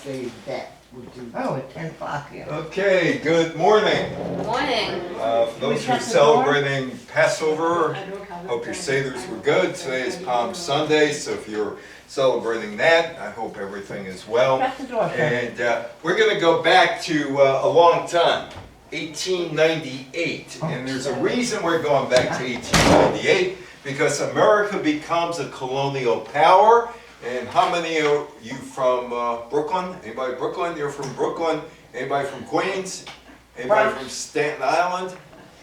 say that would do. Oh, it's 10 o'clock here. Okay, good morning. Morning. For those who are celebrating Passover, hope your Seder's were good. Today is Palm Sunday, so if you're celebrating that, I hope everything is well. Shut the door, sir. And we're going to go back to a long time, 1898. And there's a reason we're going back to 1898, because America becomes a colonial power. And how many are you from Brooklyn? Anybody Brooklyn? You're from Brooklyn. Anybody from Queens? Anybody Bronx. from Staten Island?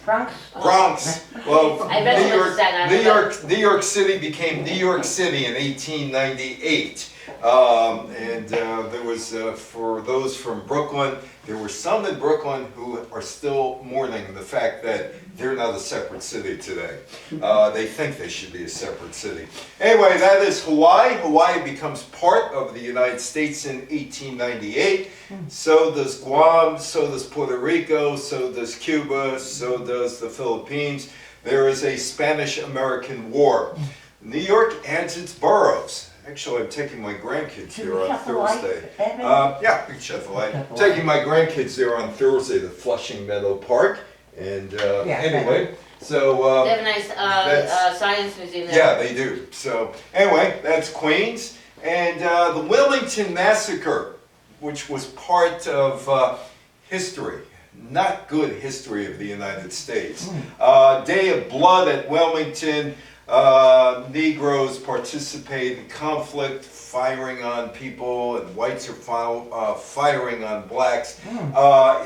Bronx? Bronx. Well, I bet you went to Staten Island. New York City became New York City in 1898. And there was, for those from Brooklyn, there were some in Brooklyn who are still mourning the fact that they're not a separate city today. They think they should be a separate city. Anyway, that is Hawaii. Hawaii becomes part of the United States in 1898. So does Guam, so does Puerto Rico, so does Cuba, so does the Philippines. There is a Spanish-American War. New York adds its boroughs. Actually, I'm taking my grandkids there on Thursday. Yeah, we can shut the light. Taking my grandkids there on Thursday to Flushing Meadow Park. And anyway, so... They have a nice science museum there. Yeah, they do. So anyway, that's Queens. And the Wilmington Massacre, which was part of history, not good history of the United States. Day of Blood at Wilmington. Negroes participate in conflict, firing on people, and whites are firing on blacks.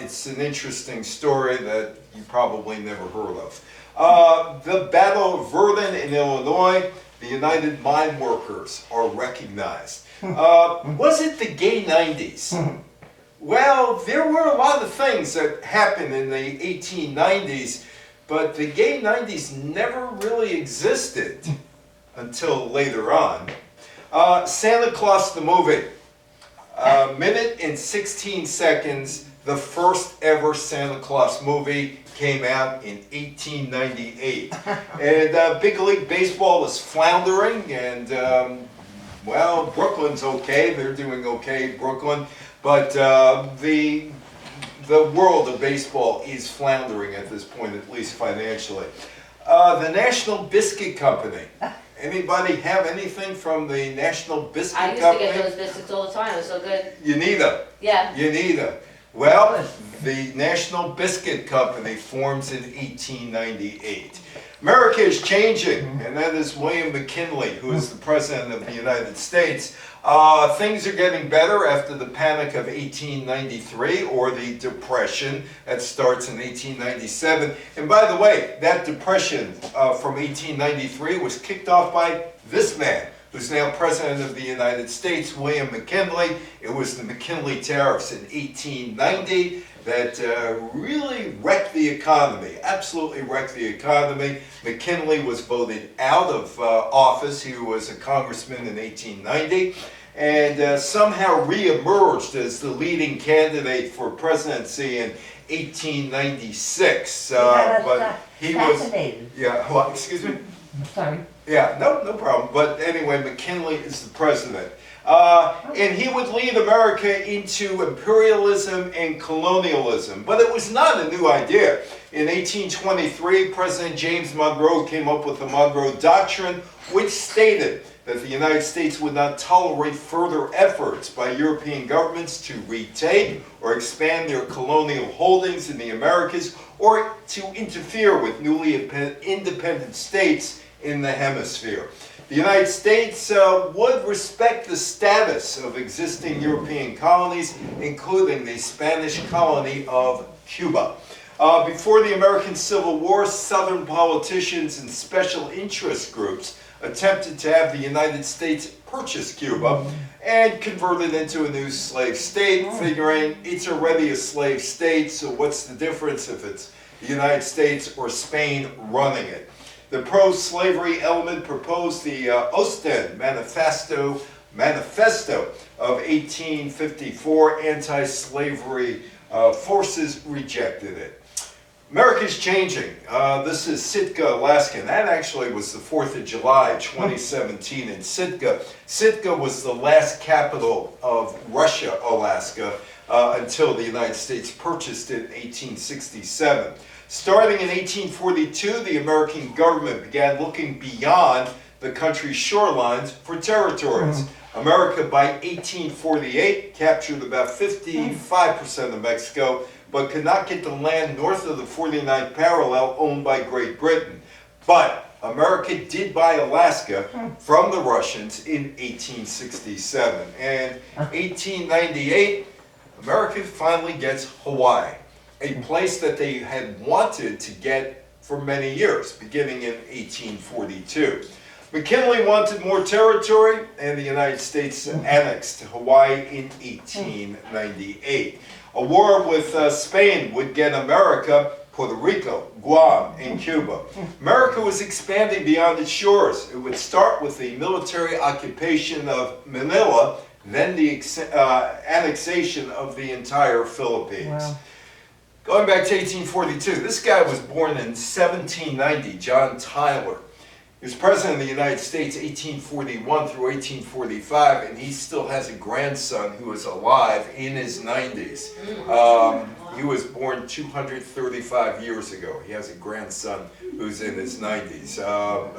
It's an interesting story that you probably never heard of. The Battle of Verdun in Illinois, the United Mine Workers are recognized. Was it the gay 90s? Well, there were a lot of things that happened in the 1890s, but the gay 90s never really existed until later on. Santa Claus the movie. A minute and 16 seconds, the first ever Santa Claus movie came out in 1898. And Big League Baseball is floundering, and well, Brooklyn's okay, they're doing okay, Brooklyn, but the world of baseball is floundering at this point, at least financially. The National Biscuit Company. Anybody have anything from the National Biscuit I used Company? to get those biscuits all the time. It was so good. Uneedit. Yeah. Uneedit. Well, the National Biscuit Company forms in 1898. America is changing, and that is William McKinley, who is the President of the United States. Things are getting better after the Panic of 1893, or the Depression that starts in 1897. And by the way, that Depression from 1893 was kicked off by this man, who's now President of the United States, William McKinley. It was the McKinley tariffs in 1890 that really wrecked the economy, absolutely wrecked the economy. McKinley was voted out of office. He was a congressman in 1890 and somehow re-emerged as the leading candidate for presidency in 1896. But he was, yeah, well, excuse me? Sorry. Yeah, no problem. But anyway, McKinley is the president. And he would lead America into imperialism and colonialism. But it was not a new idea. In 1823, President James Monroe came up with the Monroe Doctrine, which stated that the United States would not tolerate further efforts by European governments to retake or expand their colonial holdings in the Americas, or to interfere with newly independent states in the hemisphere. The United States would respect the status of existing European colonies, including the Spanish colony of Cuba. Before the American Civil War, Southern politicians and special interest groups attempted to have the United States purchase Cuba and convert it into a new slave state, figuring it's already a slave state, so what's the difference if it's the United States or Spain running it? The pro-slavery element proposed the Ostend Manifesto of 1854. Anti-slavery forces rejected it. America's changing. This is Sitka, Alaska, and that actually was the 4th of July, 2017 in Sitka. Sitka was the last capital of Russia, Alaska, until the United States purchased it in 1867. Starting in 1842, the American government began looking beyond the country's shorelines for territories. America, by 1848, captured about 55% of Mexico, but could not get the land north of the 49th parallel owned by Great Britain. But America did buy Alaska from the Russians in 1867. And 1898, America finally gets Hawaii, a place that they had wanted to get for many years, beginning in 1842. McKinley wanted more territory, and the United States annexed Hawaii in 1898. A war with Spain would get America, Puerto Rico, Guam, and Cuba. America was expanding beyond its shores. It would start with the military occupation of Manila, then the annexation of the entire Philippines. Wow. Going back to 1842, this guy was born in 1790, John Tyler. He was president of the United States 1841 through 1845, and he still has a grandson who is alive in his 90s. He was born 235 years ago. He has a grandson who's in his 90s.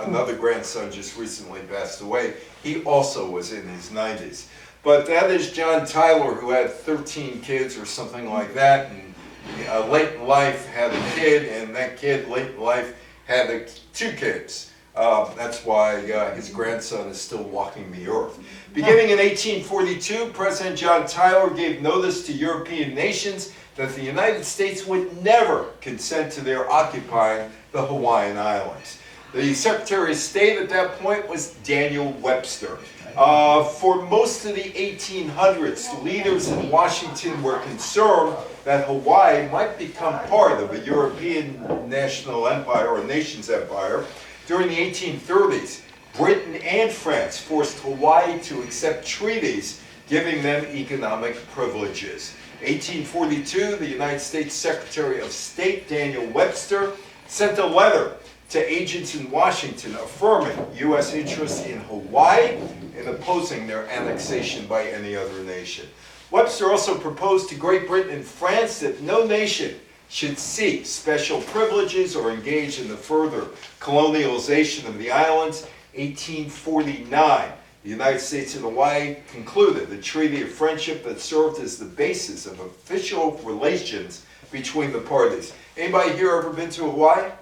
Another grandson just recently passed away. He also was in his 90s. But that is John Tyler, who had 13 kids or something like that, and late in life had a kid, and that kid late in life had 2 kids. That's why his grandson is still walking the earth. Beginning in 1842, President John Tyler gave notice to European nations that the United States would never consent to their occupying the Hawaiian Islands. The Secretary of State at that point was Daniel Webster. For most of the 1800s, leaders in Washington were concerned that Hawaii might become part of a European national empire or nation's empire. During the 1830s, Britain and France forced Hawaii to accept treaties giving them economic privileges. 1842, the United States Secretary of State, Daniel Webster, sent a letter to agents in Washington affirming U.S. interests in Hawaii and opposing their annexation by any other nation. Webster also proposed to Great Britain and France that no nation should seek special privileges or engage in the further colonialization of the islands. 1849, the United States and Hawaii concluded the Treaty of Friendship that served as the basis of official relations between the parties. Anybody here ever been to Hawaii?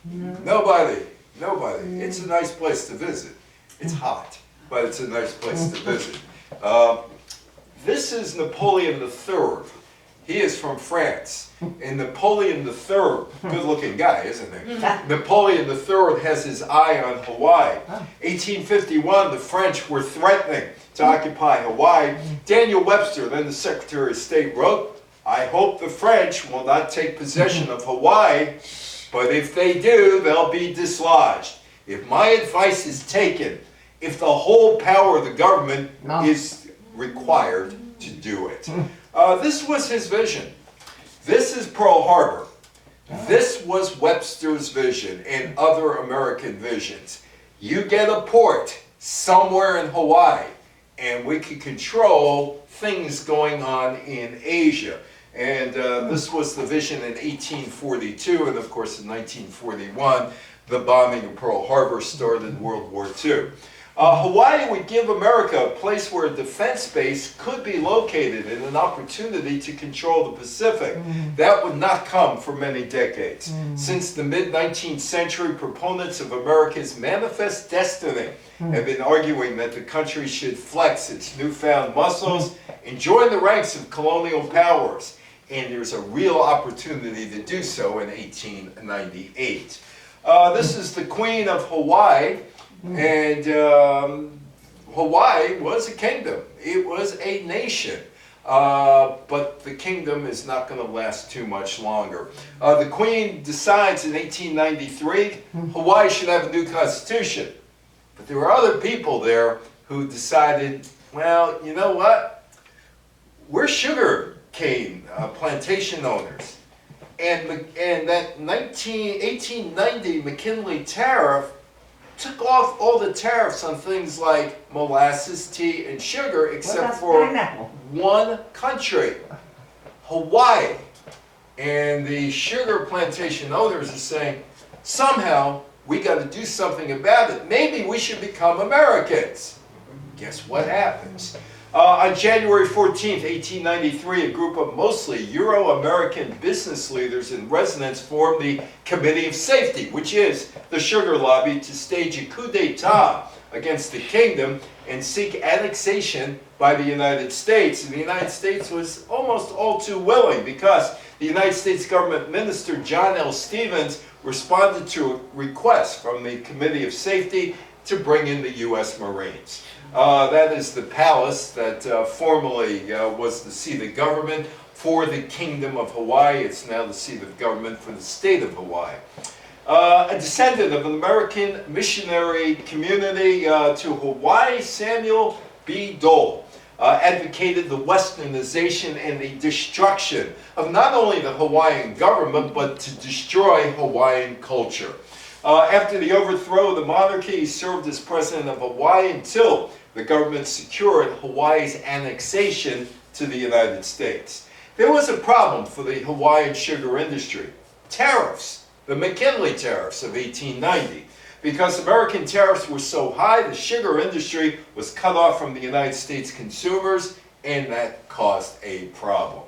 No. Nobody. It's a nice place to visit. It's hot, but it's a nice place to visit. This is Napoleon III. He is from France, and Napoleon III, good-looking guy, isn't he? Napoleon III has his eye on Hawaii. 1851, the French were threatening to occupy Hawaii. Daniel Webster, then the Secretary of State, wrote, "I hope the French will not take possession of Hawaii, but if they do, they'll be dislodged. If my advice is taken, if the whole power of the government is required to do it." This was his vision. This is Pearl Harbor. This was Webster's vision and other American visions. You get a port somewhere in Hawaii, and we can control things going on in Asia. And this was the vision in 1842, and of course in 1941, the bombing of Pearl Harbor started World War II. Hawaii would give America a place where a defense base could be located and an opportunity to control the Pacific. That would not come for many decades. Since the mid-19th century, proponents of America's manifest destiny have been arguing that the country should flex its newfound muscles and join the ranks of colonial powers. And there's a real opportunity to do so in 1898. This is the Queen of Hawaii. And Hawaii was a kingdom. It was a nation. But the kingdom is not going to last too much longer. The Queen decides in 1893 Hawaii should have a new constitution. But there were other people there who decided, well, you know what? We're sugar cane plantation owners. and that 1890 McKinley tariff took off all the tariffs on things like molasses, tea, and sugar, What except about for pineapple? one country, Hawaii. And the sugar plantation owners are saying, somehow we got to do something about it. Maybe we should become Americans. Guess what happens? On January 14th, 1893, a group of mostly Euro-American business leaders and residents formed the Committee of Safety, which is the sugar lobby, to stage a coup d'etat against the kingdom and seek annexation by the United States. And the United States was almost all too willing, because the United States government minister John L. Stevens responded to a request from the Committee of Safety to bring in the U.S. Marines. That is the palace that formerly was the seat of government for the Kingdom of Hawaii. It's now the seat of government for the state of Hawaii. A descendant of an American missionary community to Hawaii, Samuel B. Dole, advocated the westernization and the destruction of not only the Hawaiian government, but to destroy Hawaiian culture. After the overthrow of the monarchy, he served as president of Hawaii until the government secured Hawaii's annexation to the United States. There was a problem for the Hawaiian sugar industry: tariffs, the McKinley tariffs of 1890. Because American tariffs were so high, the sugar industry was cut off from the United States consumers, and that caused a problem.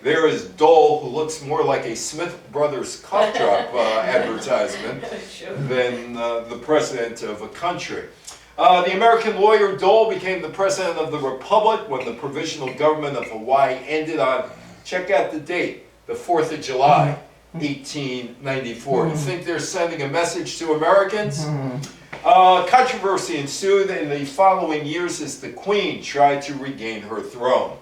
There is Dole, who looks more like a Smith Brothers cough drop advertisement than the president of a country. The American lawyer Dole became the president of the Republic when the provisional government of Hawaii ended on, check out the date, the 4th of July, 1894. You think they're sending a message to Americans? Controversy ensued in the following years as the Queen tried to regain her throne.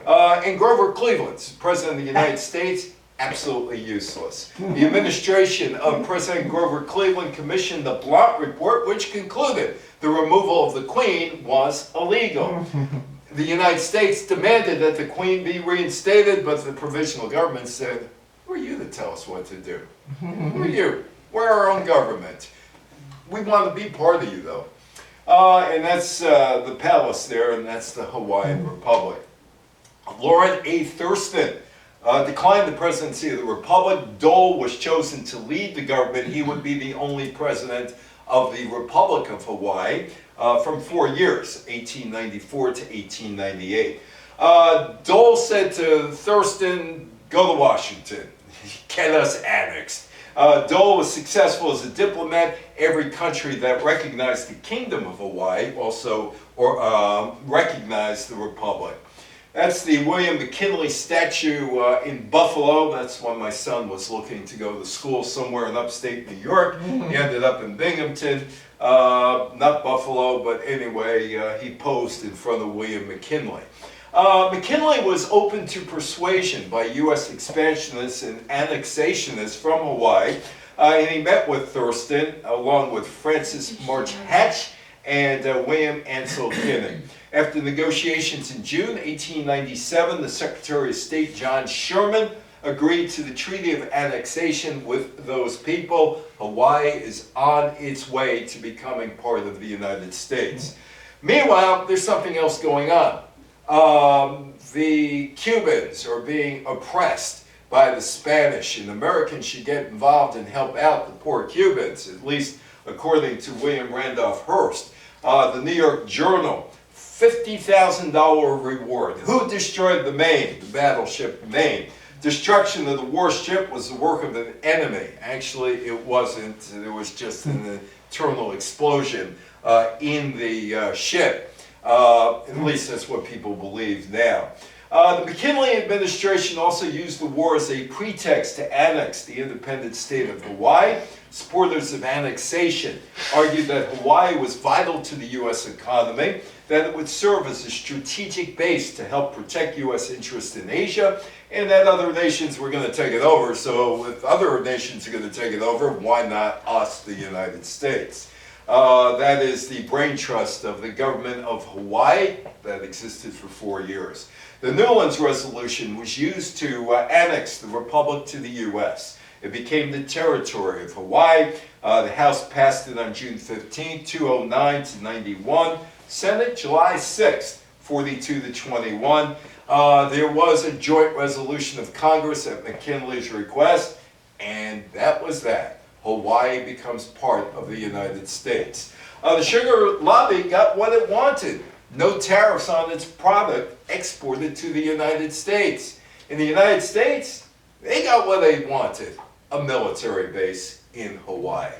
And Grover Cleveland, President of the United States, absolutely useless. The administration of President Grover Cleveland commissioned the Blount Report, which concluded the removal of the Queen was illegal. The United States demanded that the Queen be reinstated, but the provisional government said, "Who are you to tell us what to do? Who are you? We're our own government. We want to be part of you, though." And that's the palace there, and that's the Hawaiian Republic. Lawrence A. Thurston declined the presidency of the Republic. Dole was chosen to lead the government. He would be the only president of the Republic of Hawaii from 4 years, 1894 to 1898. Dole said to Thurston, "Go to Washington, get us annexed." Dole was successful as a diplomat. Every country that recognized the Kingdom of Hawaii also recognized the Republic. That's the William McKinley statue in Buffalo. That's when my son was looking to go to school somewhere in upstate New York. He ended up in Binghamton, not Buffalo, but anyway, he posed in front of William McKinley. McKinley was open to persuasion by U.S. expansionists and annexationists from Hawaii, and he met with Thurston along with Francis March Hatch and William Ansel Kinning. After negotiations in June 1897, the Secretary of State John Sherman agreed to the Treaty of Annexation with those people. Hawaii is on its way to becoming part of the United States. Meanwhile, there's something else going on. The Cubans are being oppressed by the Spanish, and Americans should get involved and help out the poor Cubans, at least according to William Randolph Hearst. The New York Journal, $50,000 reward. Who destroyed the Maine, the battleship Maine? Destruction of the warship was the work of an enemy. Actually, it wasn't. There was just an internal explosion in the ship. At least that's what people believe now. The McKinley administration also used the war as a pretext to annex the independent state of Hawaii. Supporters of annexation argued that Hawaii was vital to the U.S. economy, that it would serve as a strategic base to help protect U.S. interests in Asia, and that other nations were going to take it over. So if other nations are going to take it over, why not us, the United States? That is the brain trust of the government of Hawaii that existed for 4 years. The Newlands Resolution was used to annex the Republic to the U.S. It became the territory of Hawaii. The House passed it on June 15, 209 to 91. Senate, July 6th, 42 to 21. There was a joint resolution of Congress at McKinley's request, and that was that. Hawaii becomes part of the United States. The sugar lobby got what it wanted. No tariffs on its product exported to the United States. In the United States, they got what they wanted. A military base in Hawaii.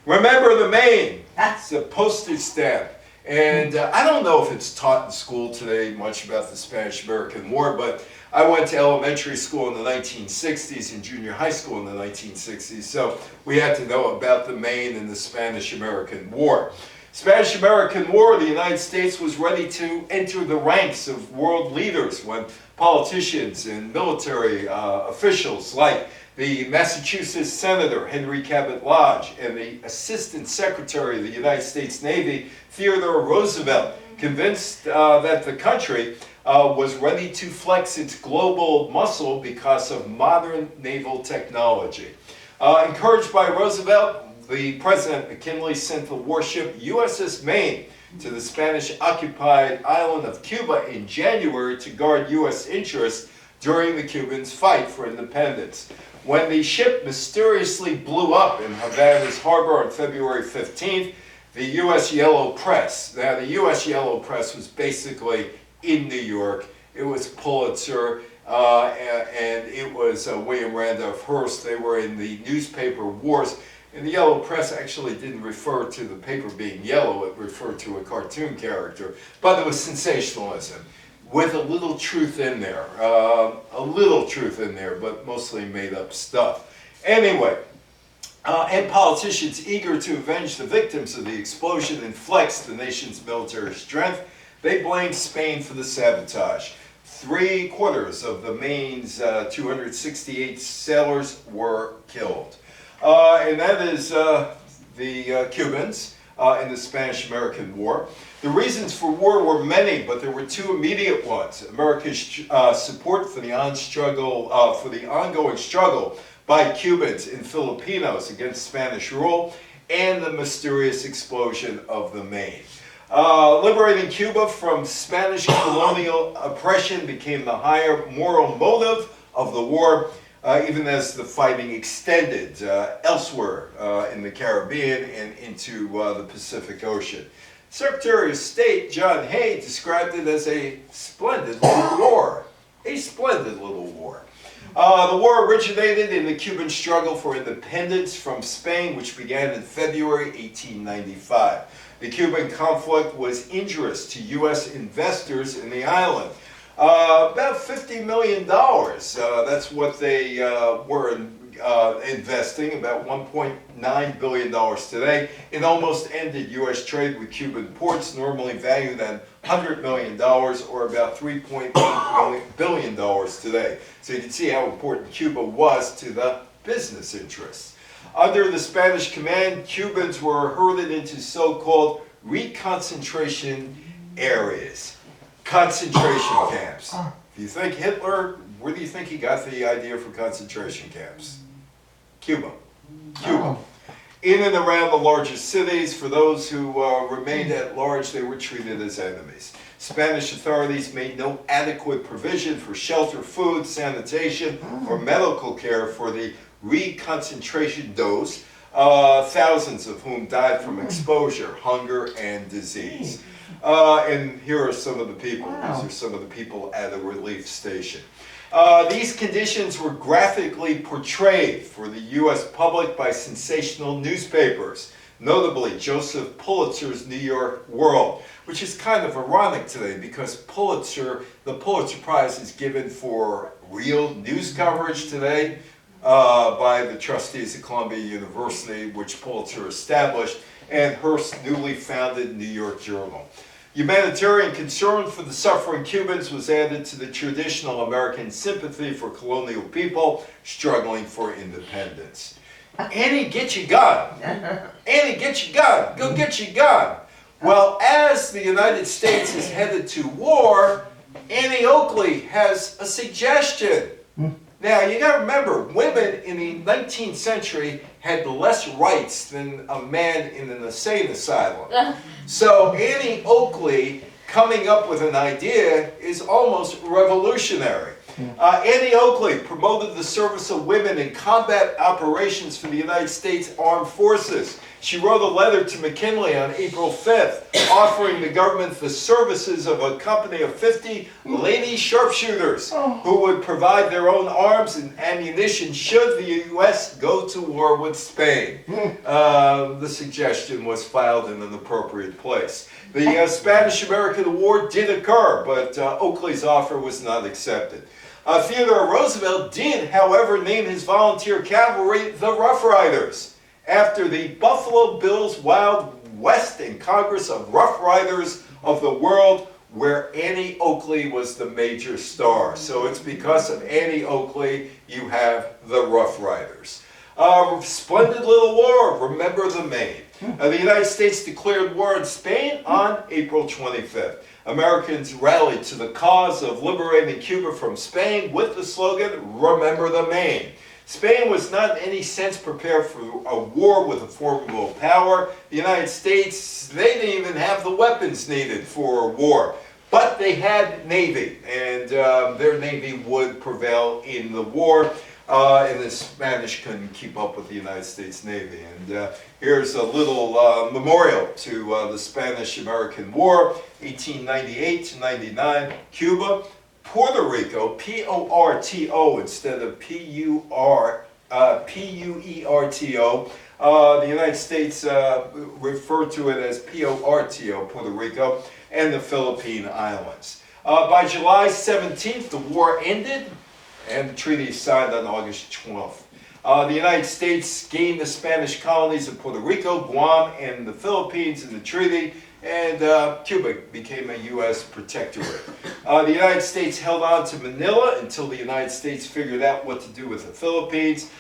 Remember the Maine. It's a postage stamp. And I don't know if it's taught in school today much about the Spanish-American War, but I went to elementary school in the 1960s and junior high school in the 1960s, so we had to know about the Maine and the Spanish-American War. Spanish-American War, the United States was ready to enter the ranks of world leaders when politicians and military officials like the Massachusetts Senator Henry Cabot Lodge and the Assistant Secretary of the United States Navy Theodore Roosevelt convinced that the country was ready to flex its global muscle because of modern naval technology. Encouraged by Roosevelt, the President McKinley sent the warship USS Maine to the Spanish-occupied island of Cuba in January to guard U.S. interests during the Cubans' fight for independence. When the ship mysteriously blew up in Havana's harbor on February 15th, the U.S. Yellow Press, now the U.S. Yellow Press was basically in New York. It was Pulitzer, and it was William Randolph Hearst. They were in the newspaper wars. And the Yellow Press actually didn't refer to the paper being yellow, it referred to a cartoon character. But it was sensationalism, with a little truth in there. But mostly made up stuff. Anyway, and politicians eager to avenge the victims of the explosion and flex the nation's military strength, they blamed Spain for the sabotage. 3/4 of the Maine's 268 sailors were killed. And that is the Cubans in the Spanish-American War. The reasons for war were many, but there were two immediate ones. America's support for the ongoing struggle by Cubans and Filipinos against Spanish rule, and the mysterious explosion of the Maine. Liberating Cuba from Spanish colonial oppression became the higher moral motive of the war, even as the fighting extended elsewhere in the Caribbean and into the Pacific Ocean. Secretary of State John Hay described it as a splendid little war. A splendid little war. The war originated in the Cuban struggle for independence from Spain, which began in February 1895. The Cuban conflict was injurious to U.S. investors in the island. About $50 million, that's what they were investing, about $1.9 billion today. It almost ended U.S. trade with Cuban ports, normally valued at $100 million, or about $3.8 billion today. So you can see how important Cuba was to the business interests. Under the Spanish command, Cubans were herded into so-called reconcentration areas. Concentration camps. If you think Hitler, where do you think he got the idea for concentration camps? Cuba. Cuba. In and around the largest cities, for those who remained at large, they were treated as enemies. Spanish authorities made no adequate provision for shelter, food, sanitation, or medical care for the reconcentration those, thousands of whom died from exposure, hunger, and disease. And here are some of the people. These are some of the people at a relief station. These conditions were graphically portrayed for the U.S. public by sensational newspapers, notably Joseph Pulitzer's New York World, which is kind of ironic today because the Pulitzer Prize is given for real news coverage today by the trustees of Columbia University, which Pulitzer established, and Hearst's newly founded New York Journal. Humanitarian concern for the suffering Cubans was added to the traditional American sympathy for colonial people struggling for independence. Annie, get your gun. Annie, get your gun. Go get your gun. Well, as the United States is headed to war, Annie Oakley has a suggestion. Now, you gotta remember, women in the 19th century had less rights than a man in an insane asylum. So Annie Oakley coming up with an idea is almost revolutionary. Annie Oakley promoted the service of women in combat operations for the United States Armed Forces. She wrote a letter to McKinley on April 5th, offering the government the services of a company of 50 lady sharpshooters who would provide their own arms and ammunition should the U.S. go to war with Spain. The suggestion was filed in an appropriate place. The Spanish-American War did occur, but Oakley's offer was not accepted. Theodore Roosevelt did, however, name his volunteer cavalry the Rough Riders, after the Buffalo Bills Wild West and Congress of Rough Riders of the World, where Annie Oakley was the major star. So it's because of Annie Oakley you have the Rough Riders. Splendid little war, remember the Maine. The United States declared war on Spain on April 25th. Americans rallied to the cause of liberating Cuba from Spain with the slogan, "Remember the Maine." Spain was not in any sense prepared for a war with a formidable power. The United States, they didn't even have the weapons needed for a war. But they had Navy, and their Navy would prevail in the war. And the Spanish couldn't keep up with the United States Navy. And here's a little memorial to the Spanish-American War, 1898 to 99, Cuba. Puerto Rico, P-O-R-T-O instead of P-U-E-R-T-O. The United States referred to it as P-O-R-T-O, Puerto Rico, and the Philippine Islands. By July 17th, the war ended, and the treaty is signed on August 12th. The United States gained the Spanish colonies of Puerto Rico, Guam, and the Philippines in the treaty, and Cuba became a U.S. protectorate. The United States held on to Manila until the United States figured out what to do with the Philippines.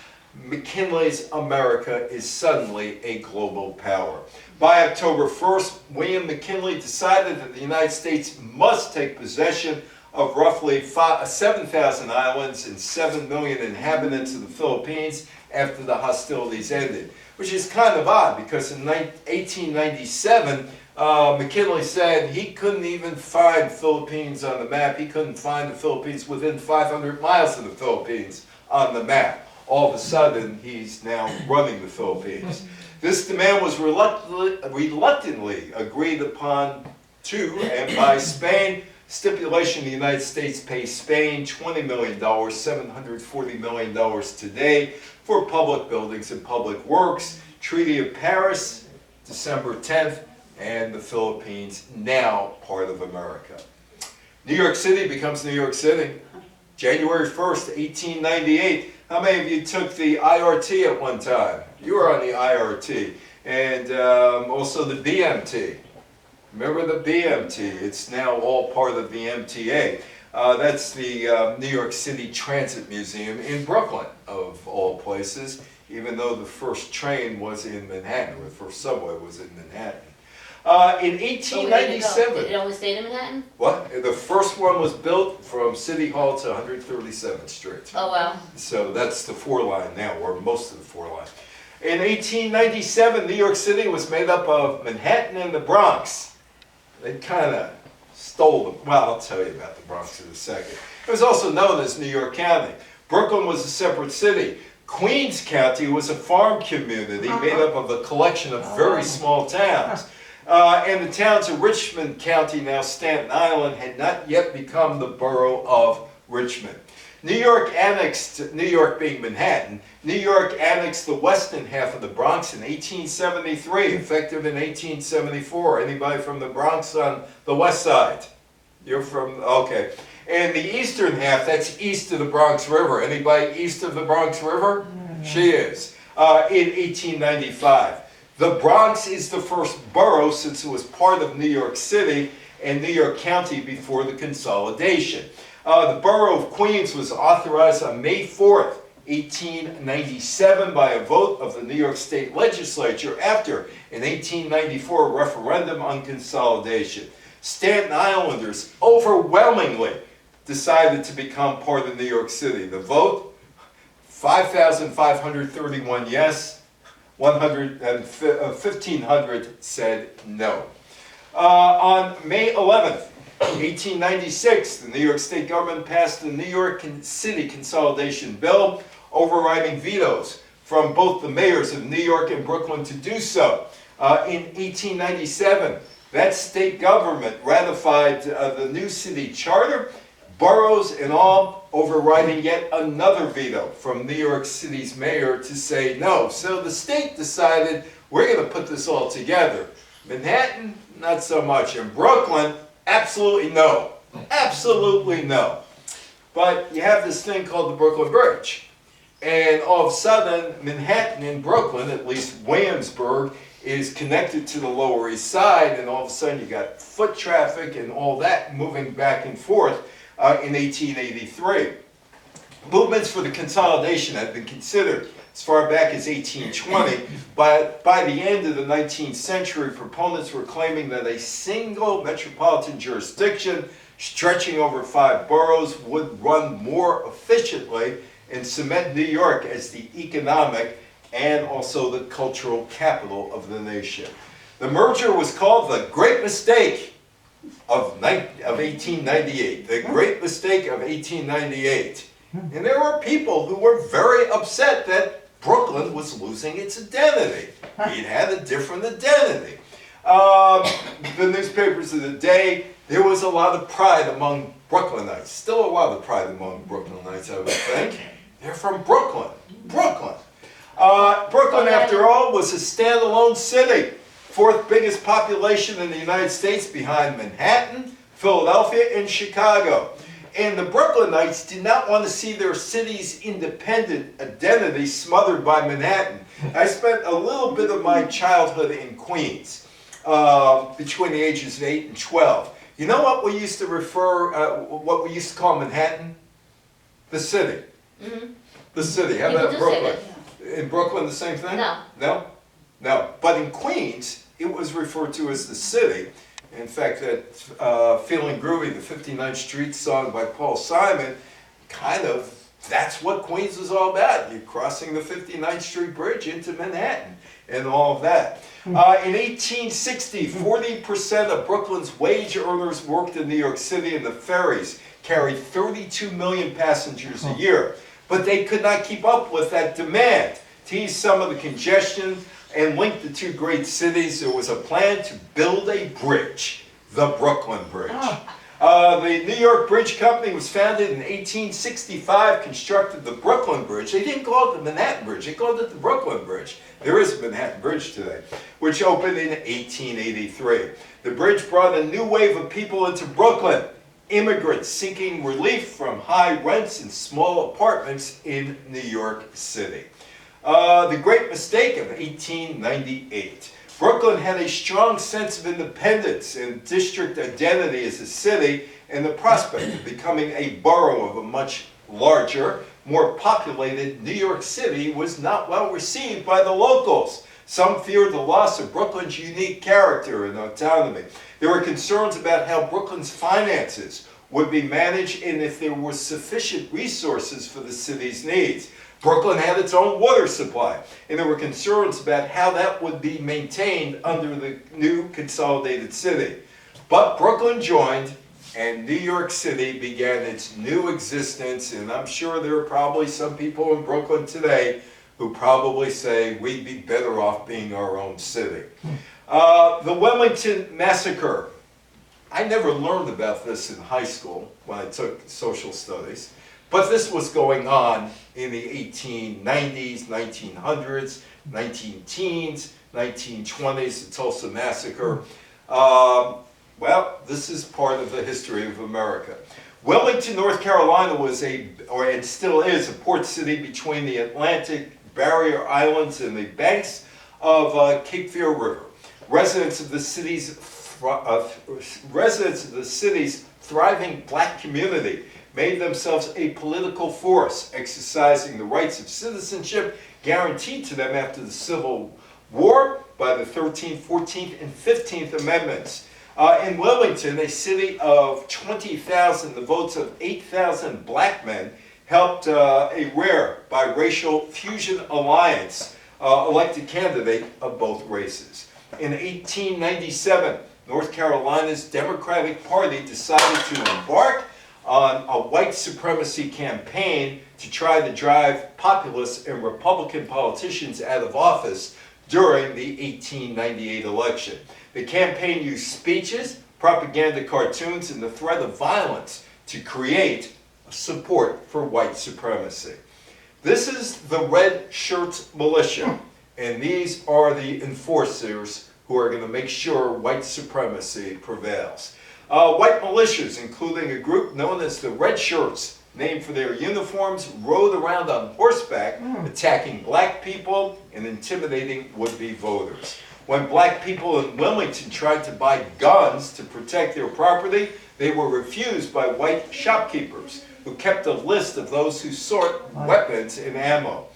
McKinley's America is suddenly a global power. By October 1st, William McKinley decided that the United States must take possession of roughly 7,000 islands and 7 million inhabitants of the Philippines after the hostilities ended, which is kind of odd because in 1897, McKinley said he couldn't even find Philippines on the map. He couldn't find the Philippines within 500 miles of the Philippines on the map. All of a sudden, he's now running the Philippines. This demand was reluctantly agreed upon to and by Spain. Stipulation: the United States pays Spain $20 million, $740 million today for public buildings and public works. Treaty of Paris, December 10th, and the Philippines now part of America. New York City becomes New York City. January 1st, 1898. How many of you took the IRT at one time? You were on the IRT. And also the BMT. Remember the BMT? It's now all part of the MTA. That's the New York City Transit Museum in Brooklyn, of all places, even though the first train was in Manhattan, or the first subway was in Manhattan. In 1897... Did it always stay in Manhattan? What? The first one was built from City Hall to 137th Street. Oh, wow. So that's the 4-line now, or most of the 4-line. In 1897, New York City was made up of Manhattan and the Bronx. They kind of stole them. Well, I'll tell you about the Bronx in a second. It was also known as New York County. Brooklyn was a separate city. Queens County was a farm community made up of a collection of very small towns. And the towns of Richmond County, now Staten Island, had not yet become the borough of Richmond. New York annexed, New York being Manhattan, New York annexed the western half of the Bronx in 1873, effective in 1874. Anybody from the Bronx on the west side? You're from, okay. And the eastern half, that's east of the Bronx River. Anybody east of the Bronx River? She is. In 1895. The Bronx is the first borough since it was part of New York City and New York County before the consolidation. The borough of Queens was authorized on May 4th, 1897 by a vote of the New York State Legislature after an 1894 referendum on consolidation. Staten Islanders overwhelmingly decided to become part of New York City. The vote, 5,531 yes, 1,500 said no. On May 11th, 1896, the New York State government passed the New York City Consolidation Bill, overriding vetoes from both the mayors of New York and Brooklyn to do so. In 1897, that state government ratified the new city charter, boroughs and all, overriding yet another veto from New York City's mayor to say no. So the state decided, we're going to put this all together. Manhattan, not so much. And Brooklyn, absolutely no. Absolutely no. But you have this thing called the Brooklyn Bridge. And all of a sudden, Manhattan and Brooklyn, at least Williamsburg, is connected to the Lower East Side, and all of a sudden you got foot traffic and all that moving back and forth in 1883. Movements for the consolidation had been considered as far back as 1820, but by the end of the 19th century, proponents were claiming that a single metropolitan jurisdiction stretching over 5 boroughs would run more efficiently and cement New York as the economic and also the cultural capital of the nation. The merger was called the Great Mistake of 1898. The Great Mistake of 1898. And there were people who were very upset that Brooklyn was losing its identity. It had a different identity. The newspapers of the day, there was a lot of pride among Brooklynites. Still a lot of pride among Brooklynites, I would think. They're from Brooklyn. Brooklyn. Brooklyn, after all, was a standalone city. 4th biggest population in the United States behind Manhattan, Philadelphia, and Chicago. And the Brooklynites did not want to see their city's independent identity smothered by Manhattan. I spent a little bit of my childhood in Queens, between the ages of 8 and 12. You know what we used to what we used to call Manhattan? The city. Mm-hmm. The city. How about Brooklyn? In Brooklyn, the same thing? No. No? No. But in Queens, it was referred to as the city. In fact, that Feeling Groovy, the 59th Street song by Paul Simon, that's what Queens was all about. You're crossing the 59th Street Bridge into Manhattan and all of that. In 1860, 40% of Brooklyn's wage earners worked in New York City, and the ferries carried 32 million passengers a year. But they could not keep up with that demand. To ease some of the congestion and link the two great cities, there was a plan to build a bridge, the Brooklyn Bridge. The New York Bridge Company was founded in 1865, constructed the Brooklyn Bridge. They didn't call it the Manhattan Bridge, they called it the Brooklyn Bridge. There is a Manhattan Bridge today, which opened in 1883. The bridge brought a new wave of people into Brooklyn. Immigrants seeking relief from high rents and small apartments in New York City. The Great Mistake of 1898. Brooklyn had a strong sense of independence and district identity as a city, and the prospect of becoming a borough of a much larger, more populated New York City was not well received by the locals. Some feared the loss of Brooklyn's unique character and autonomy. There were concerns about how Brooklyn's finances would be managed and if there were sufficient resources for the city's needs. Brooklyn had its own water supply, and there were concerns about how that would be maintained under the new consolidated city. But Brooklyn joined, and New York City began its new existence, and I'm sure there are probably some people in Brooklyn today who probably say we'd be better off being our own city. The Wilmington Massacre. I never learned about this in high school when I took social studies, but this was going on in the 1890s, 1900s, 19-teens, 1920s, the Tulsa Massacre. Well, this is part of the history of America. Wilmington, North Carolina was and still is, a port city between the Atlantic Barrier Islands and the banks of Cape Fear River. Residents of the city's thriving black community made themselves a political force, exercising the rights of citizenship guaranteed to them after the Civil War by the 13th, 14th, and 15th Amendments. In Wilmington, a city of 20,000, the votes of 8,000 black men helped a rare biracial fusion alliance elect a candidate of both races. In 1897, North Carolina's Democratic Party decided to embark on a white supremacy campaign to try to drive populist and Republican politicians out of office during the 1898 election. The campaign used speeches, propaganda cartoons, and the threat of violence to create support for white supremacy. This is the Red Shirts Militia, and these are the enforcers who are going to make sure white supremacy prevails. White militias, including a group known as the Red Shirts, named for their uniforms, rode around on horseback, attacking black people and intimidating would-be voters. When black people in Wilmington tried to buy guns to protect their property, they were refused by white shopkeepers, who kept a list of those who sought weapons and ammo.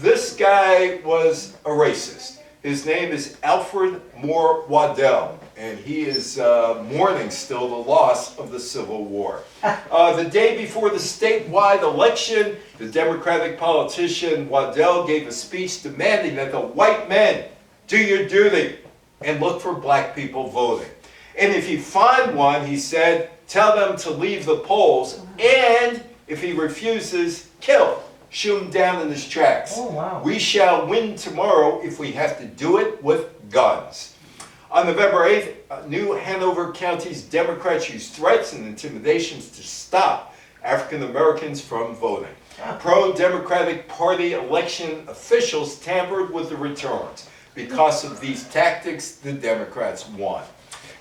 This guy was a racist. His name is Alfred Moore Waddell, and he is mourning still the loss of the Civil War. The day before the statewide election, the Democratic politician Waddell gave a speech demanding that the white men do your duty and look for black people voting. And if you find one, he said, tell them to leave the polls, and if he refuses, kill. Shoot him down in his tracks. Oh, wow. We shall win tomorrow if we have to do it with guns. On November 8th, New Hanover County's Democrats used threats and intimidations to stop African Americans from voting. Pro-Democratic Party election officials tampered with the returns. Because of these tactics, the Democrats won.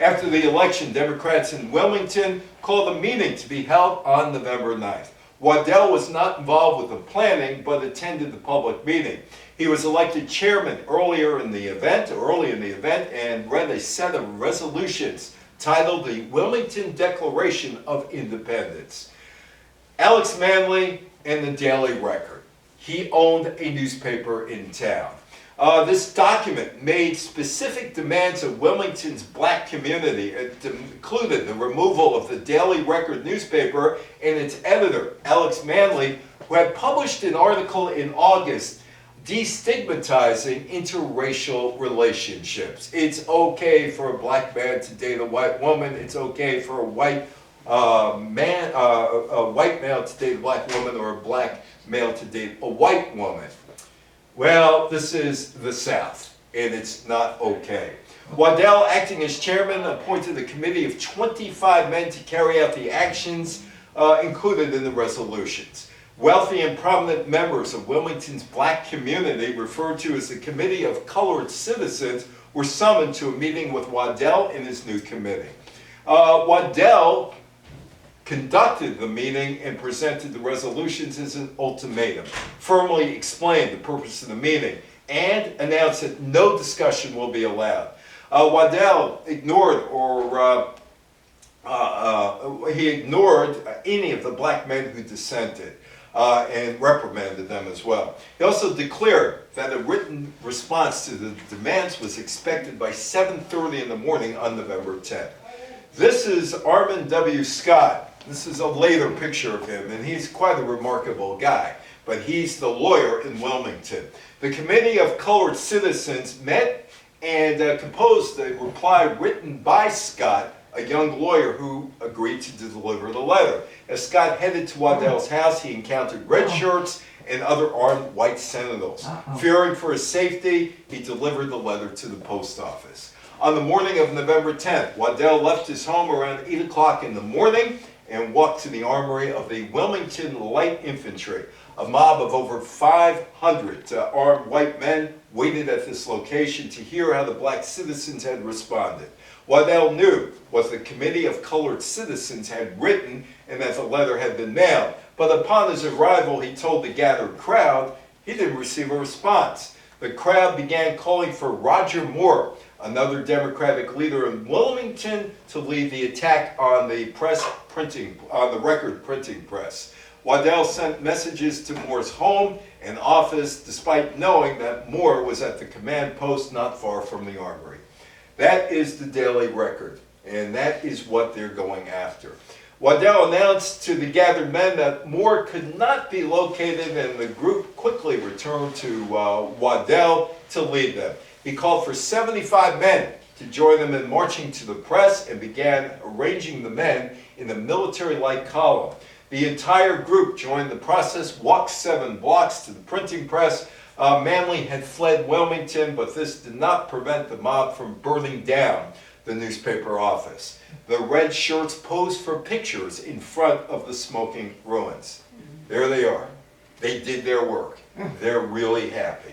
After the election, Democrats in Wilmington called a meeting to be held on November 9th. Waddell was not involved with the planning, but attended the public meeting. He was elected chairman early in the event, and read a set of resolutions titled the Wilmington Declaration of Independence. Alex Manley and the Daily Record. He owned a newspaper in town. This document made specific demands of Wilmington's black community. It included the removal of the Daily Record newspaper and its editor, Alex Manley, who had published an article in August destigmatizing interracial relationships. It's okay for a black man to date a white woman. It's okay for a white male to date a black woman, or a black male to date a white woman. Well, this is the South, and it's not okay. Waddell, acting as chairman, appointed a committee of 25 men to carry out the actions included in the resolutions. Wealthy and prominent members of Wilmington's black community, referred to as the Committee of Colored Citizens, were summoned to a meeting with Waddell and his new committee. Waddell conducted the meeting and presented the resolutions as an ultimatum, firmly explained the purpose of the meeting, and announced that no discussion will be allowed. Waddell ignored any of the black men who dissented and reprimanded them as well. He also declared that a written response to the demands was expected by 7:30 in the morning on November 10th. This is Armin W. Scott. This is a later picture of him, and he's quite a remarkable guy, but he's the lawyer in Wilmington. The Committee of Colored Citizens met and composed a reply written by Scott, a young lawyer who agreed to deliver the letter. As Scott headed to Waddell's house, he encountered red shirts and other armed white sentinels. Fearing for his safety, he delivered the letter to the post office. On the morning of November 10th, Waddell left his home around 8 o'clock in the morning and walked to the armory of the Wilmington Light Infantry. A mob of over 500 armed white men waited at this location to hear how the black citizens had responded. Waddell knew what the Committee of Colored Citizens had written and that the letter had been mailed, but upon his arrival he told the gathered crowd he didn't receive a response. The crowd began calling for Roger Moore, another Democratic leader in Wilmington, to lead the attack on the record printing press. Waddell sent messages to Moore's home and office, despite knowing that Moore was at the command post not far from the armory. That is the Daily Record, and that is what they're going after. Waddell announced to the gathered men that more could not be located, and the group quickly returned to Waddell to lead them. He called for 75 men to join them in marching to the press and began arranging the men in a military-like column. The entire group joined the process, walked 7 blocks to the printing press. Manley had fled Wilmington, but this did not prevent the mob from burning down the newspaper office. The red shirts posed for pictures in front of the smoking ruins. There they are. They did their work. They're really happy.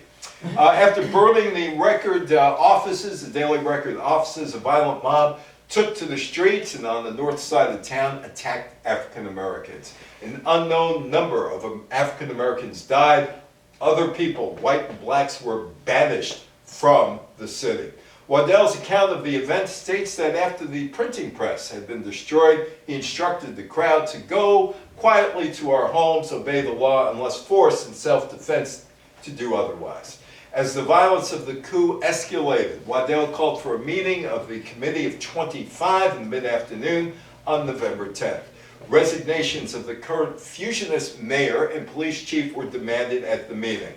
After burning the Record offices, the Daily Record offices, a violent mob took to the streets and on the north side of town attacked African Americans. An unknown number of African Americans died. Other people, white and blacks, were banished from the city. Waddell's account of the event states that after the printing press had been destroyed, he instructed the crowd to go quietly to our homes, obey the law, unless forced in self-defense to do otherwise. As the violence of the coup escalated, Waddell called for a meeting of the Committee of 25 in mid-afternoon on November 10th. Resignations of the current fusionist mayor and police chief were demanded at the meeting.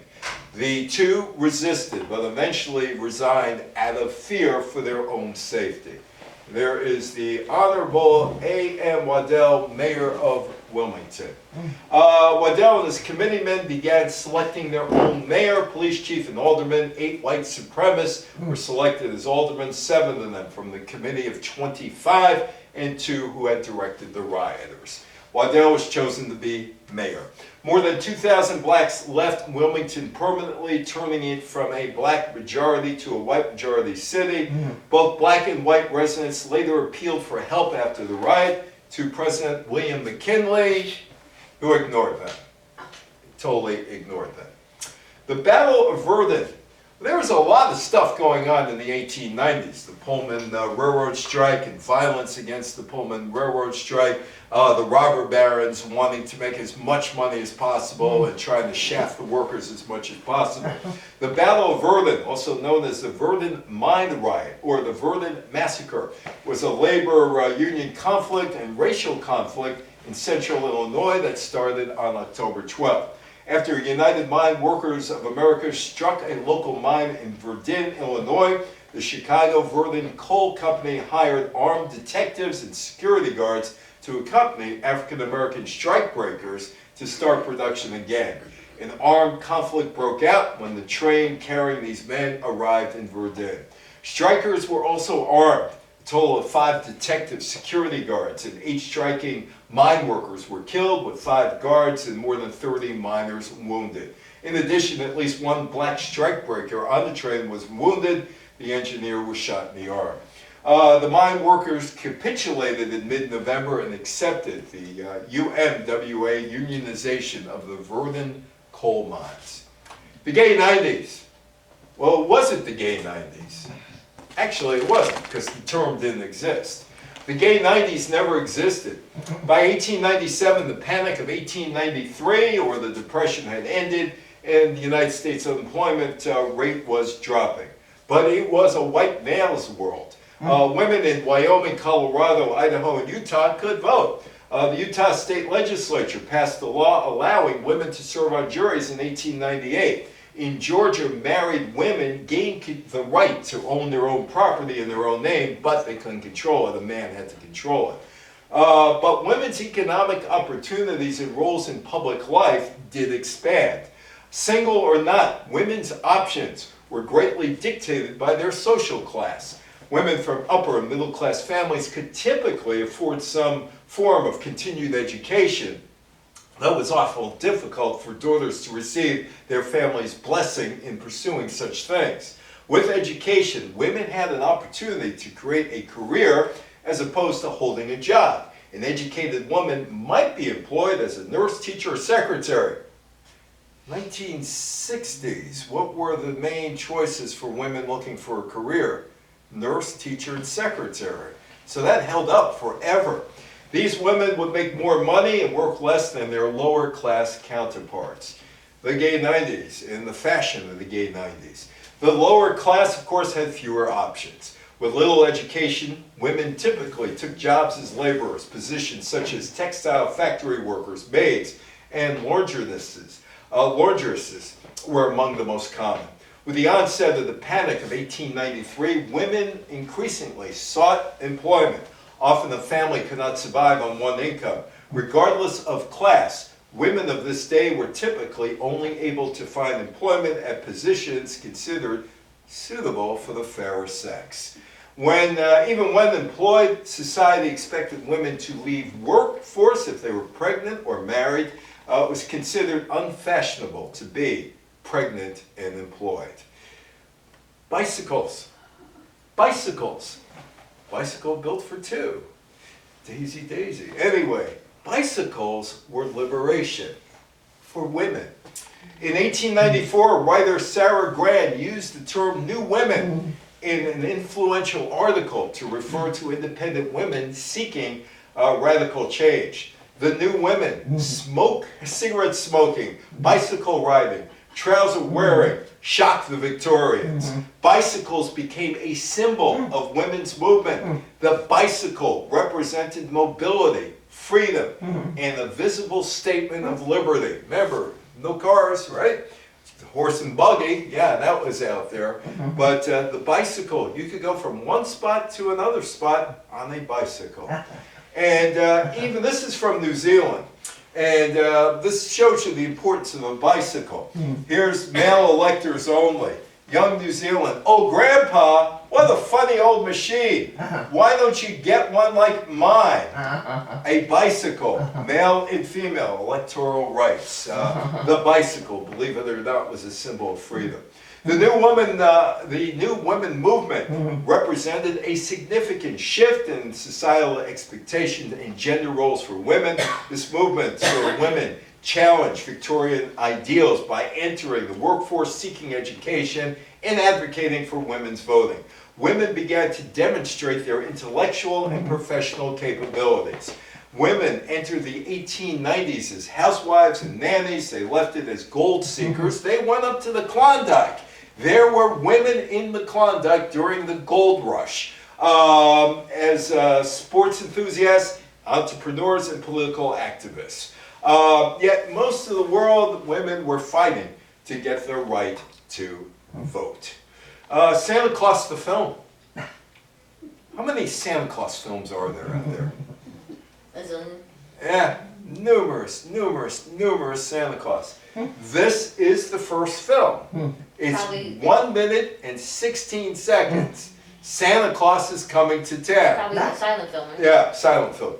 The two resisted, but eventually resigned out of fear for their own safety. There is the Honorable A.M. Waddell, Mayor of Wilmington. Waddell and his committeemen began selecting their own mayor, police chief, and aldermen. 8 white supremacists were selected as aldermen, 7 of them from the Committee of 25, and 2 who had directed the rioters. Waddell was chosen to be mayor. More than 2,000 blacks left Wilmington permanently, turning it from a black majority to a white majority city. Both black and white residents later appealed for help after the riot to President William McKinley, who ignored them. Totally ignored them. The Battle of Verdun. There was a lot of stuff going on in the 1890s. The Pullman Railroad strike and violence against the Pullman Railroad strike. The robber barons wanting to make as much money as possible and trying to shaft the workers as much as possible. The Battle of Verdun, also known as the Verdun Mine Riot or the Verdun Massacre, was a labor union conflict and racial conflict in central Illinois that started on October 12th. After United Mine Workers of America struck a local mine in Verdun, Illinois, the Chicago Verdun Coal Company hired armed detectives and security guards to accompany African-American strikebreakers to start production again. An armed conflict broke out when the train carrying these men arrived in Verdun. Strikers were also armed. A total of 5 detective security guards and 8 striking mine workers were killed, with 5 guards and more than 30 miners wounded. In addition, at least 1 black strikebreaker on the train was wounded. The engineer was shot in the arm. The mine workers capitulated in mid-November and accepted the UMWA unionization of the Verdun coal mines. The gay 90s. Well, it wasn't the gay 90s. Actually, it wasn't, because the term didn't exist. The gay 90s never existed. By 1897, the Panic of 1893, or the Depression, had ended, and the United States unemployment rate was dropping. But it was a white male's world. Women in Wyoming, Colorado, Idaho, and Utah could vote. The Utah State Legislature passed a law allowing women to serve on juries in 1898. In Georgia, married women gained the right to own their own property in their own name, but they couldn't control it. A man had to control it. But women's economic opportunities and roles in public life did expand. Single or not, women's options were greatly dictated by their social class. Women from upper and middle class families could typically afford some form of continued education. That was awful difficult for daughters to receive their family's blessing in pursuing such things. With education, women had an opportunity to create a career as opposed to holding a job. An educated woman might be employed as a nurse, teacher, or secretary. 1960s, what were the main choices for women looking for a career? Nurse, teacher, and secretary. So that held up forever. These women would make more money and work less than their lower class counterparts. The gay 90s and the fashion of the gay 90s. The lower class, of course, had fewer options. With little education, women typically took jobs as laborers. Positions such as textile factory workers, maids, and laundresses were among the most common. With the onset of the Panic of 1893, women increasingly sought employment. Often a family could not survive on one income. Regardless of class, women of this day were typically only able to find employment at positions considered suitable for the fairer sex. Even when employed, society expected women to leave workforce if they were pregnant or married. It was considered unfashionable to be pregnant and employed. Bicycles. Bicycle built for two. Daisy, daisy. Anyway, bicycles were liberation for women. In 1894, writer Sarah Grand used the term new women in an influential article to refer to independent women seeking radical change. The new women, cigarette smoking, bicycle riding, trouser wearing, shocked the Victorians. Bicycles became a symbol of women's movement. The bicycle represented mobility, freedom, and a visible statement of liberty. Remember, no cars, right? Horse and buggy, yeah, that was out there. But the bicycle, you could go from one spot to another spot on a bicycle. And even this is from New Zealand. And this shows you the importance of a bicycle. Here's male electors only. Young New Zealand. Oh, Grandpa, what a funny old machine. Why don't you get one like mine? A bicycle, male and female, electoral rights. The bicycle, believe it or not, was a symbol of freedom. The new women movement represented a significant shift in societal expectations and gender roles for women. This movement saw women challenge Victorian ideals by entering the workforce, seeking education, and advocating for women's voting. Women began to demonstrate their intellectual and professional capabilities. Women entered the 1890s as housewives and nannies. They left it as gold seekers. They went up to the Klondike. There were women in the Klondike during the gold rush as sports enthusiasts, entrepreneurs, and political activists. Yet most of the world, women were fighting to get their right to vote. Santa Claus the film. How many Santa Claus films are there out there? Yeah, numerous Santa Claus. This is the first film. It's 1 minute and 16 seconds. Santa Claus is coming to town. Probably a silent film. Right? Yeah, silent film.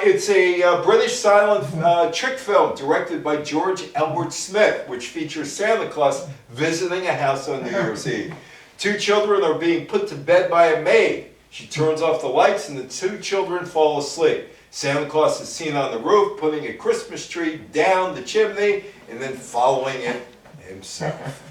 It's a British silent trick film directed by George Elbert Smith, which features Santa Claus visiting a house on New Year's Eve. Two children are being put to bed by a maid. She turns off the lights and the two children fall asleep. Santa Claus is seen on the roof putting a Christmas tree down the chimney and then following it himself.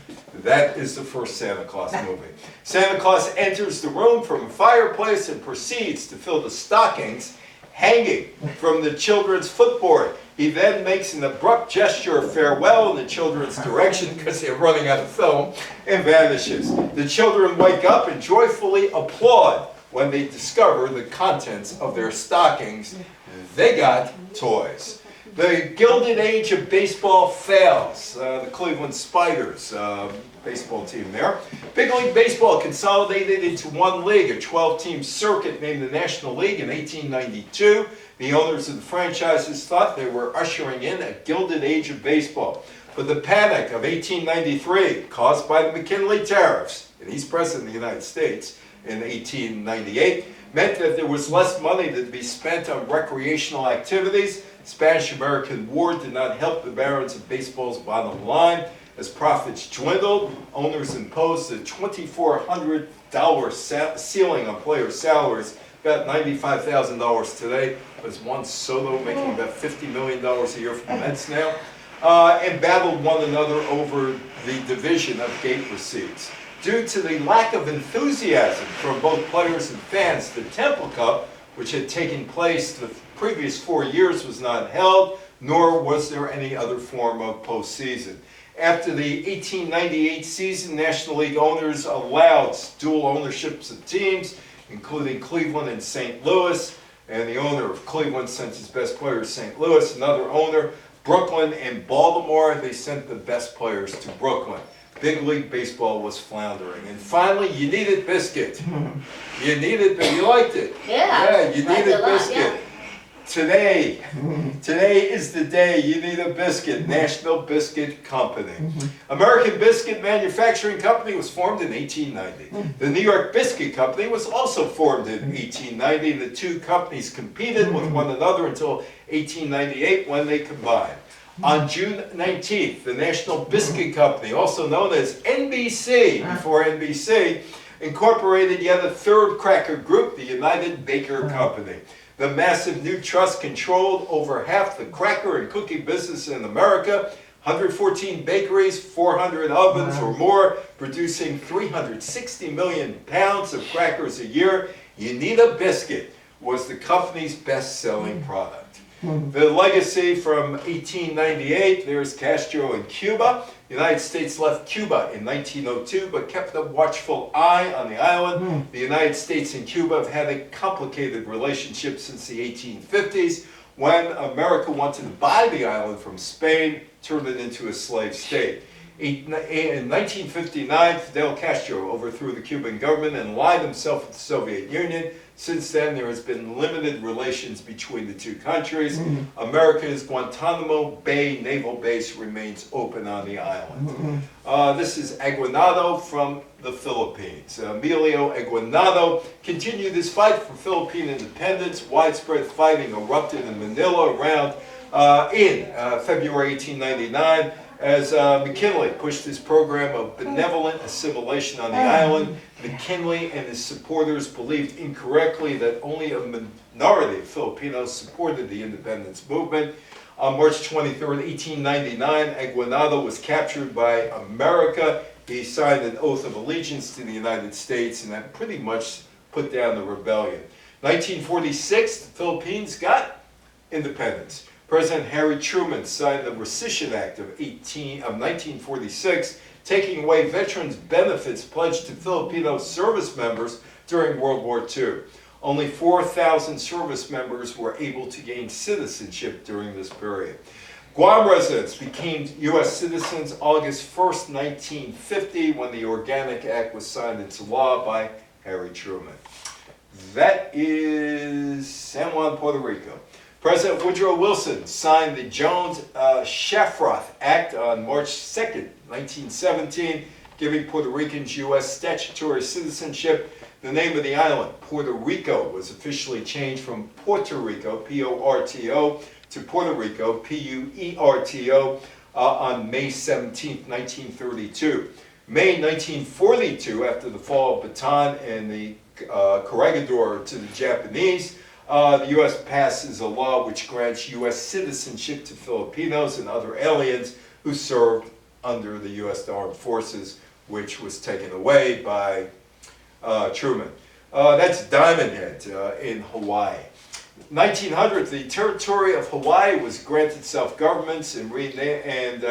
That is the first Santa Claus movie. Santa Claus enters the room from a fireplace and proceeds to fill the stockings hanging from the children's footboard. He then makes an abrupt gesture of farewell in the children's direction because they're running out of film and vanishes. The children wake up and joyfully applaud when they discover the contents of their stockings. They got toys. The Gilded Age of baseball fails. The Cleveland Spiders, baseball team there. Big League Baseball consolidated into one league, a 12-team circuit named the National League in 1892. The owners of the franchises thought they were ushering in a Gilded Age of baseball. But the panic of 1893, caused by the McKinley tariffs, and he's president of the United States in 1898, meant that there was less money to be spent on recreational activities. The Spanish-American War did not help the barons of baseball's bottom line. As profits dwindled, owners imposed a $2,400 ceiling on players' salaries, about $95,000 today. Was Juan Soto making about $50 million a year for the Mets now? And battled one another over the division of gate receipts. Due to the lack of enthusiasm from both players and fans, the Temple Cup, which had taken place the previous 4 years, was not held, nor was there any other form of postseason. After the 1898 season, National League owners allowed dual ownerships of teams, including Cleveland and St. Louis. And the owner of Cleveland sent his best players to St. Louis. Another owner, Brooklyn and Baltimore, they sent the best players to Brooklyn. Big League Baseball was floundering. And finally, Uneedit biscuit. Uneedit, but you liked it. Yeah. Uneedit biscuit. Yeah. Today is the day you need a biscuit, National Biscuit Company. American Biscuit Manufacturing Company was formed in 1890. The New York Biscuit Company was also formed in 1890. The two companies competed with one another until 1898 when they combined. On June 19th, the National Biscuit Company, also known as NBC, before NBC, incorporated yet a third cracker group, the United Baker Company. The massive new trust controlled over half the cracker and cookie business in America, 114 bakeries, 400 ovens or more, producing 360 million pounds of crackers a year. Uneedit biscuit was the company's best-selling product. The legacy from 1898, there's Castro in Cuba. The United States left Cuba in 1902, but kept a watchful eye on the island. The United States and Cuba have had a complicated relationship since the 1850s, when America wanted to buy the island from Spain, turn it into a slave state. In 1959, Fidel Castro overthrew the Cuban government and allied himself with the Soviet Union. Since then, there has been limited relations between the two countries. America's Guantanamo Bay Naval Base remains open on the island. This is Aguinaldo from the Philippines. Emilio Aguinaldo continued his fight for Philippine independence. Widespread fighting erupted in Manila around in February 1899. As McKinley pushed his program of benevolent assimilation on the island. McKinley and his supporters believed incorrectly that only a minority of Filipinos supported the independence movement. On March 23, 1899, Aguinaldo was captured by America. He signed an oath of allegiance to the United States, and that pretty much put down the rebellion. 1946, the Philippines got independence. President Harry Truman signed the Rescission Act of 1946, taking away veterans' benefits pledged to Filipino service members during World War II. Only 4,000 service members were able to gain citizenship during this period. Guam residents became U.S. citizens August 1st, 1950, when the Organic Act was signed into law by Harry Truman. That is San Juan, Puerto Rico. President Woodrow Wilson signed the Jones-Shafroth Act on March 2nd, 1917, giving Puerto Ricans U.S. statutory citizenship. The name of the island, Puerto Rico, was officially changed from Puerto Rico, P-O-R-T-O, to Puerto Rico, P-U-E-R-T-O, on May 17, 1932. May 1942, after the fall of Bataan and the Corregidor to the Japanese, the U.S. passes a law which grants U.S. citizenship to Filipinos and other aliens who served under the U.S. Armed Forces, which was taken away by Truman. That's Diamond Head in Hawaii. 1900, the territory of Hawaii was granted self-governments and retained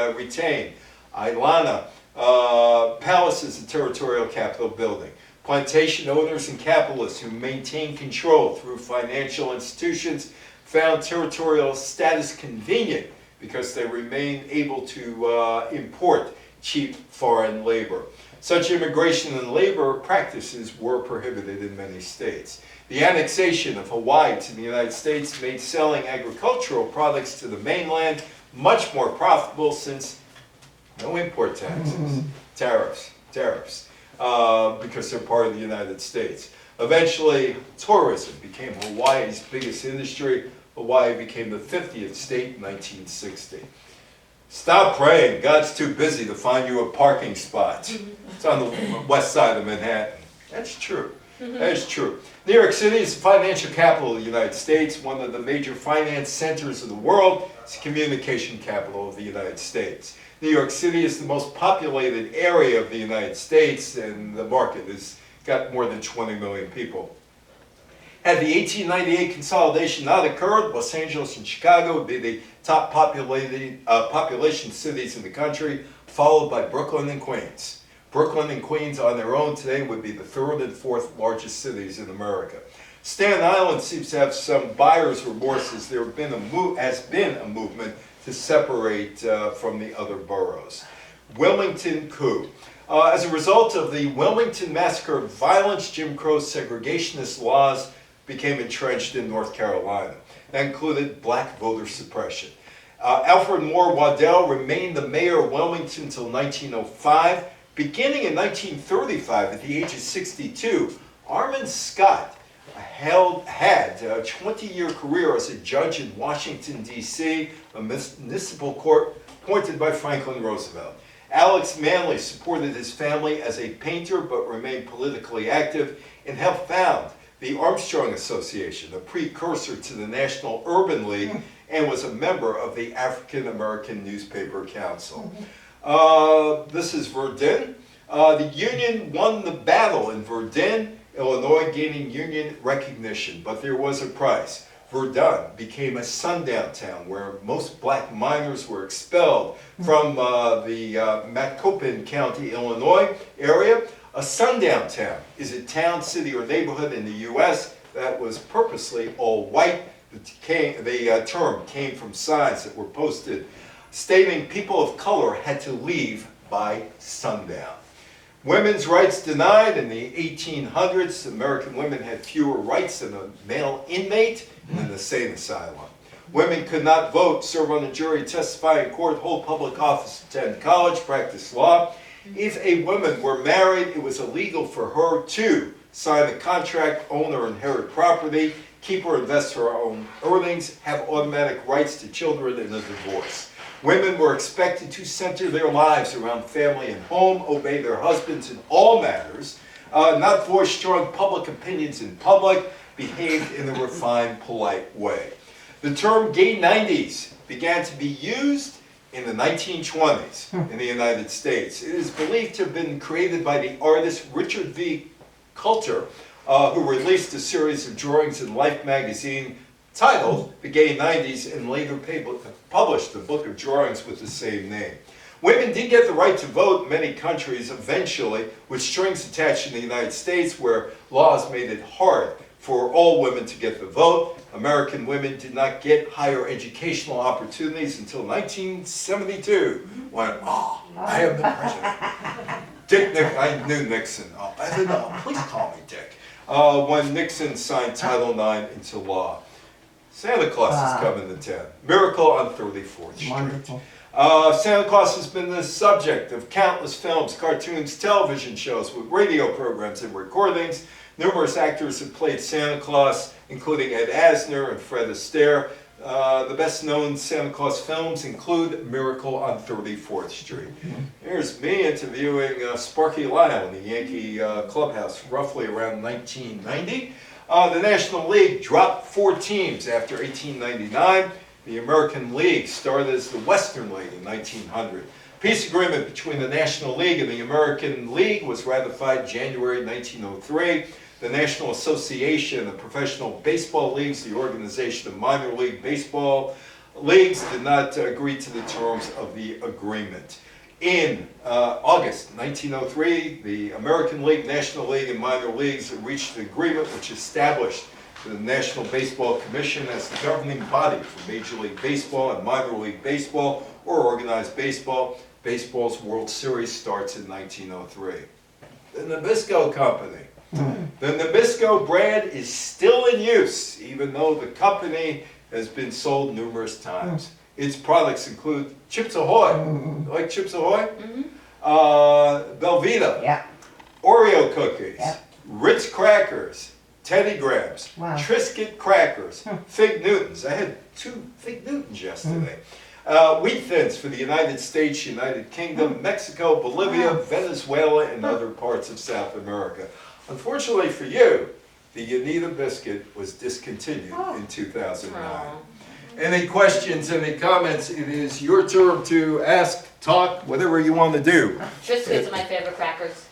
Ailana Palace as the territorial capital building. Plantation owners and capitalists who maintained control through financial institutions found territorial status convenient because they remained able to import cheap foreign labor. Such immigration and labor practices were prohibited in many states. The annexation of Hawaii to the United States made selling agricultural products to the mainland much more profitable since no import taxes, tariffs. Because they're part of the United States. Eventually, tourism became Hawaii's biggest industry. Hawaii became the 50th state in 1960. Stop praying. God's too busy to find you a parking spot. It's on the west side of Manhattan. That's true. That is true. New York City is the financial capital of the United States, one of the major finance centers of the world. It's the communication capital of the United States. New York City is the most populated area of the United States, and the market has got more than 20 million people. Had the 1898 consolidation not occurred, Los Angeles and Chicago would be the top population cities in the country, followed by Brooklyn and Queens. Brooklyn and Queens on their own today would be the third and fourth largest cities in America. Staten Island seems to have some buyer's remorse as there has been a movement to separate from the other boroughs. Wilmington coup. As a result of the Wilmington Massacre, violence, Jim Crow segregationist laws became entrenched in North Carolina. That included black voter suppression. Alfred Moore Waddell remained the mayor of Wilmington until 1905. Beginning in 1935, at the age of 62, Armin Scott had a 20-year career as a judge in Washington, D.C., a municipal court appointed by Franklin Roosevelt. Alex Manley supported his family as a painter but remained politically active and helped found the Armstrong Association, a precursor to the National Urban League, and was a member of the African American Newspaper Council. This is Verdun. The Union won the battle in Verdun, Illinois, gaining Union recognition, but there was a price. Verdun became a sundown town where most black miners were expelled from the Macoupin County, Illinois area. A sundown town is a town, city, or neighborhood in the U.S. that was purposely all white. The term came from signs that were posted stating people of color had to leave by sundown. Women's rights denied. In the 1800s, American women had fewer rights than a male inmate in an insane asylum. Women could not vote, serve on a jury, testify in court, hold public office, attend college, practice law. If a woman were married, it was illegal for her to sign a contract, own or inherit property, keep or invest her own earnings, have automatic rights to children in a divorce. Women were expected to center their lives around family and home, obey their husbands in all matters, not voice strong public opinions in public, behaved in a refined, polite way. The term gay 90s began to be used in the 1920s in the United States. It is believed to have been created by the artist Richard V. Coulter, who released a series of drawings in Life magazine titled The Gay 90s and later published a book of drawings with the same name. Women did get the right to vote in many countries eventually, with strings attached in the United States where laws made it hard for all women to get the vote. American women did not get higher educational opportunities until 1972, when, I have been president. I knew Nixon. I said, no, please call me Dick. When Nixon signed Title IX into law. Santa Claus is coming to town. Miracle on 34th Street. Wonderful. Santa Claus has been the subject of countless films, cartoons, television shows, with radio programs and recordings. Numerous actors have played Santa Claus, including Ed Asner and Fred Astaire. The best known Santa Claus films include Miracle on 34th Street. Here's me interviewing Sparky Lyle in the Yankee clubhouse roughly around 1990. The National League dropped 4 teams after 1899. The American League started as the Western League in 1900. Peace agreement between the National League and the American League was ratified January 1903. The National Association of Professional Baseball Leagues, the organization of minor league baseball leagues, did not agree to the terms of the agreement. In August 1903, the American League, National League, and minor leagues reached an agreement which established the National Baseball Commission as the governing body for Major League Baseball and minor league baseball or organized baseball. Baseball's World Series starts in 1903. The Nabisco Company. The Nabisco brand is still in use, even though the company has been sold numerous times. Its products include Chips Ahoy. You like Chips Ahoy? Belvita. Yeah. Oreo cookies. Yeah. Ritz crackers. Teddy Grahams. Wow. Triscuit crackers. Fig Newtons. I had 2 Fig Newtons yesterday. Wheat Thins for the United States, United Kingdom, Mexico, Bolivia, Venezuela, and other parts of South America. Unfortunately for you, the Uneedit biscuit was discontinued in 2009. Any questions, any comments? It is your turn to ask, talk, whatever you want to do. Triscuits are my favorite crackers.